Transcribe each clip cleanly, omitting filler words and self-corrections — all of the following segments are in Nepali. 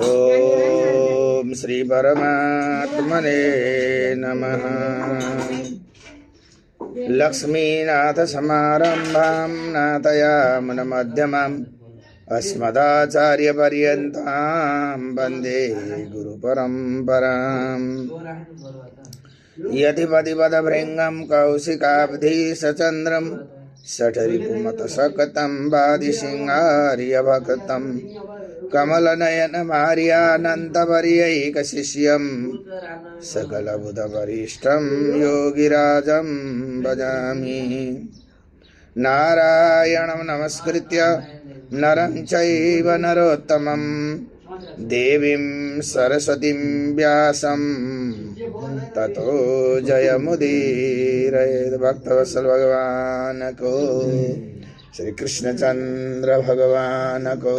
ओम श्री परमात्मने नमः। लक्ष्मीनाथ समारंभां नाथयामुनमध्यमाम् अस्मदाचार्यपर्यन्तां वन्दे गुरुपरम्पराम्। यतिपतिपदभृङ्गं कौशिकाब्धिसचन्द्रं शठरिपुमतसकतं वादिसिंहार्यभक्तं कमलनयनमार्यानन्तवर्यैकशिष्यं सकलबुधवरिष्ठं योगिराजं भजामि। नारायणं नमस्कृत्य नरं चैव नरोत्तमं देवीं सरस्वतीं व्यासं ततो जयमुदीरयेत्। भक्तवत्सल भगवान को, श्री कृष्णचंद्र भगवान को,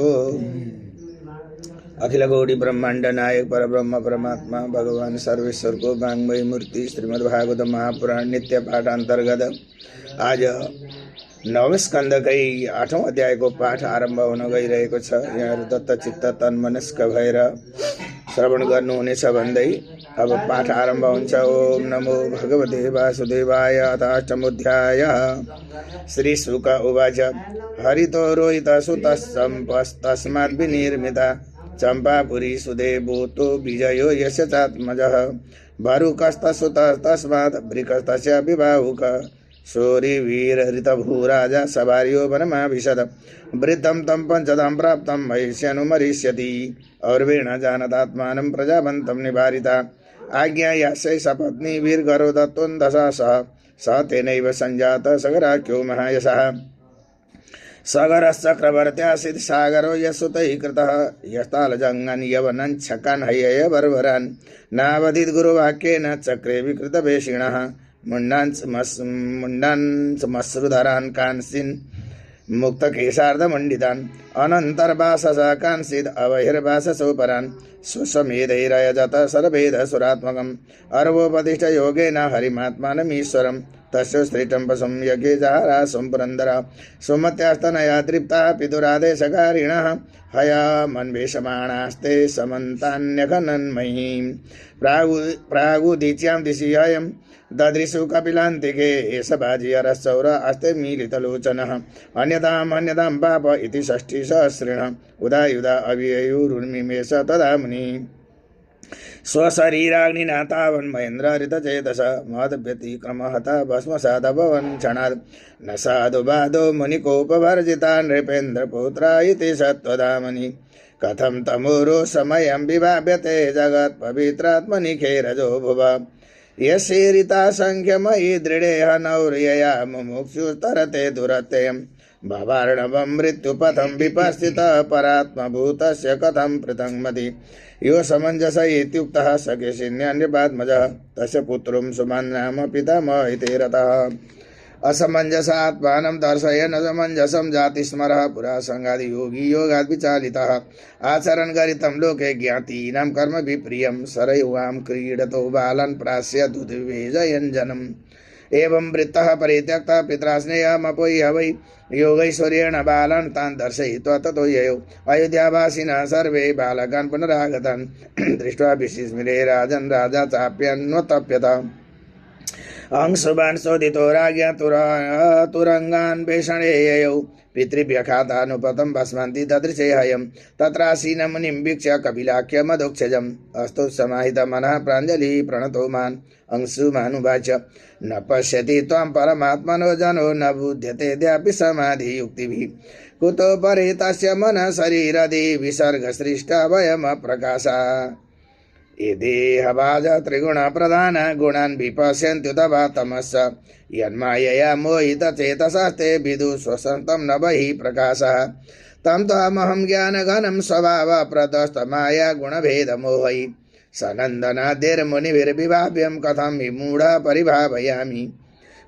अखिल गौड़ी ब्रह्मांड नायक पर ब्रह्म परमात्मा भगवान सर्वेश्वर को वांग्मयी मूर्ति श्रीमद् भागवत महापुराण नित्य पाठ अंतर्गत आज नवम स्कंद कई 8औं अध्याय को पाठ आरंभ हुन गइरहेको छ। यहाँहरु दत्तचित्त तन्मनस्क भएर श्रवण गर्नुहुनेछ भन्दै अब पाठ आरम्भ हुन्छ। ओम नमो भगवते वासुदेवाय। अष्टमोऽध्याय। श्री शुक उवाच हरितो रोहित सुतस्सम्पस्तस्मात् विनिर्मिता चम्पापुरी सुदेवोतो विजयो यस्य चात्मजः भरुकस्तसुतस्तस्मात् वृकस्तस्य विबाहुक शौरिवीरहृतभूराजा सवार्यो वनमाभिशद वृद्धं तं पञ्चदां प्राप्तं महिष्यनुमरिष्यति और्वेण जानतात्मानं प्रजावन्तं निवारिता आज्ञा यास्यै सपत्नी वीरगरो दत्तोन् दशा स तेनैव सञ्जातः सगराख्यो महायशः सगरश्चक्रवर्त्यासीत् सागरो यसुतैः कृतः यस्तालजङ्गन् यवनं छकान् हयय बर्बरान् नावधित् गुरुवाक्येन चक्रे विकृतवेषिणः मुण्डान्समश्रुधरान् कांसीन् मुक्तकेशार्धमण्डितान् अनन्तर्वाससा कांसीद् अवहिर्वाससोपरान् स्वसमेधैरयजत सर्वेदसुरात्मकम् अर्वोपदिष्ट योगेन हरिमात्मानमीश्वरम् तस्य स्त्रीटं पशुं यज्ञे जहारासं पुरन्दरा सुमत्यास्तनया तृप्ता पितुरादेशकारिणः हयामन्वेषमाणास्ते समन्तान्यखनन्मयीं प्रागुदीच्यां दिशि हयं ददृशु कपिलान्तिके एष बाजियरश्चौर अस्ते मीलितलोचनः अन्यतां पाप इति षष्ठीसहस्रेण उदायुधा अव्ययुरुर्मिमेष तदा मुनि स्वशरीराग्निना तावन्महेन्द्र हृतचेतस महद्व्यतिक्रमहता भस्मसादभवन् क्षणात् न साधु बाधो मुनिकोपवर्जिता नृपेन्द्रपुत्रा इति सत्त्वधामनि कथं तमोरो समयं विभाव्यते जगत्पवित्रात्मनि खेरजो भुव यस्येरिता संख्यमयी दृढे हनौर्यया मुमुक्षुस्तरते दुरत्यं भवार्णवं मृत्युपथं विपस्थितः परात्मभूतस्य कथं पृथङ्मति यो समञ्जस इत्युक्तः सकेशिन्यान्यपात्मजः तस्य पुत्रुं सुमान् नाम पितामह इति रतः असमञ्जसात्मानं दर्शयन् असमञ्जसं जातिस्मरः पुरा संगादि योगी योगाद् विचालितः आचरन् गरितं लोके ज्ञातीनां कर्म विप्रियं सरयुवां क्रीडतो बालान् प्रास्यदुद्विजयन् जनम् एवं वृत्तः परित्यक्तः पित्रा स्नेहमपोह्य वै योगैश्वर्येण बालान् तान् दर्शयित्वा ततो ययौ अयोध्यावासिनः सर्वे बालकान् पुनरागतान् दृष्ट्वा विस्मिरे राजन् राजा चाप्यन्वतप्यत अंशुवान् शोधितो राज्ञा तुरंगान् पेषणे ययौ पितृभ्यः खातानुपतं भस्मन्ति ददृशे हयम् तत्रासीनं मुनिं वीक्ष्य कपिलाख्यमधोक्षजम् अस्तु समाहितमनः प्राञ्जलिः प्रणतो मान् अंशुमानुवाच न पश्यति त्वां परमात्मनो जनो न बुध्यते द्यापि समाधियुक्तिभिः कुतो परितस्य मनः शरीरदि विसर्गसृष्टा वयमप्रकाशा ये देहभाज त्रिगुण प्रधान गुणान् विपश्यन्त्युत वा तमस्य यन्मायया मोहितचेतसास्ते विदुष्वसन्तं न बहिः प्रकाशः तं त्वमहं ज्ञानघनं स्वभाव प्रदस्तमाया गुणभेदमोहै सनन्दनाद्यैर्मुनिभिर्विभाव्यं कथं विमूढः परिभावयामि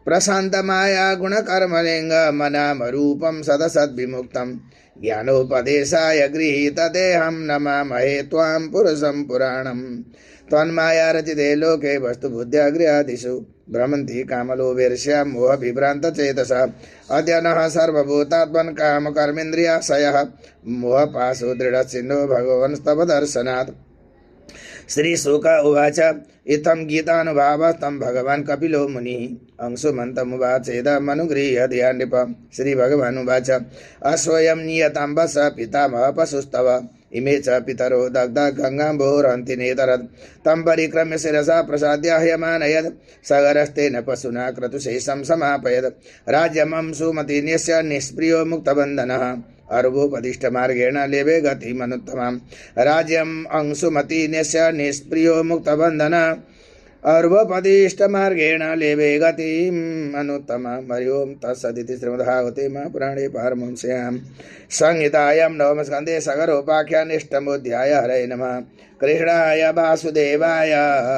प्रशान्तमाया गुणकर्मलिङ्गमनामरूपं सदसद्विमुक्तं ज्ञानोपदेशाय गृहीतदेहं नमामहे त्वां पुरुषं पुराणं त्वन्माया रचिते लोके वस्तुबुद्ध्या गृहादिषु भ्रमन्ति कामलोभेर्ष्या मोहविभ्रान्तचेतसा अद्यनः सर्वभूतात्मन् कामकर्मेन्द्रियाशयः मोहपाशो दृढच्छिन्नो भगवंस्तव दर्शनात्। श्रीशुक उवाच इत्थं गीतानुभावस्तं भगवान् कपिलो मुनिः अंशुमन्तमुवाचेदमनुगृह्य धिया नृप। श्रीभगवानुवाच अस्वयं नियतां वस पितामह पशुस्तव इमे च पितरो दग्धा गङ्गाम्भोरन्ति नेतरत् तं परिक्रम्य शिरसा प्रसाद्य ह्यमानयत् सगरस्तेन पशुना क्रतुशेषं समापयत् राज्यमं सुमतिन्यस्य निष्प्रियो मुक्तबन्धनः अर्वोपदिष्टमार्गेण लेभे गतिमनुत्तमां राज्यम् अंशुमतिन्यस्य निष्प्रियो मुक्तबन्धनः अर्वोपदिष्टमार्गेण लेभे गतिम् अनुत्तमां। हरि ओं तत्सदिति श्रीमद्भागवते महापुराणे पारमहंस्यां संहितायां नवमस्कन्धे सगरोपाख्यानाष्टमोऽध्यायः। हरये नमः। कृष्णाय वासुदेवाय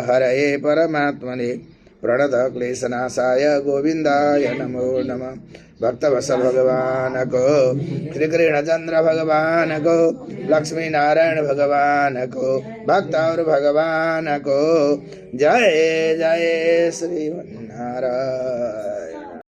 हरये परमात्मने प्रणतक्लेशनाशाय गोविन्दाय नमो नमः। भक्तवत्सल भगवान को, श्री कृष्णचंद्र भगवान को, लक्ष्मी नारायण भगवान को, भक्त और भगवान को जय जय श्रीमन्नारायण।